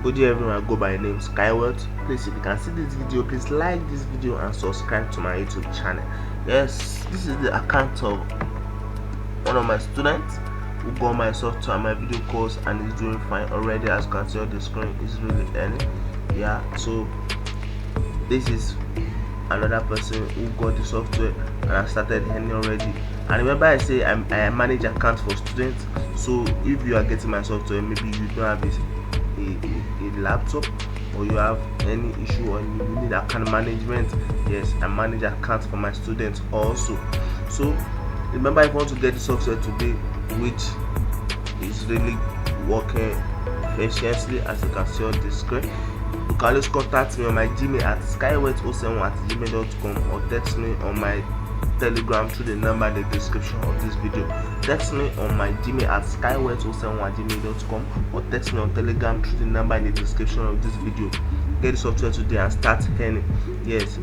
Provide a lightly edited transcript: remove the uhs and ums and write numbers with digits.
Good day everyone, I go by the name Skyward. Please, if you can see this video, please like this video and subscribe to my YouTube channel. Yes, this is the account of one of my students who got my software and my video course and is doing fine already. As you can see on the screen, is really earning. Yeah, so this is another person who got the software and I started earning already. And remember, I say I manage accounts for students. So if you are getting my software, maybe you don't have a laptop, or you have any issue, or you need account management, yes, I manage accounts for my students also. So remember, if you want to get the software today, which is really working efficiently, as you can see on the screen, you can always contact me on my Gmail at skywet07@gmail.com, or text me on my Telegram through the number in the description of this video. Text me on my Gmail at skywet07@gmail.com, or text me on Telegram through the number in the description of this video. Get the software today and start earning. Yes,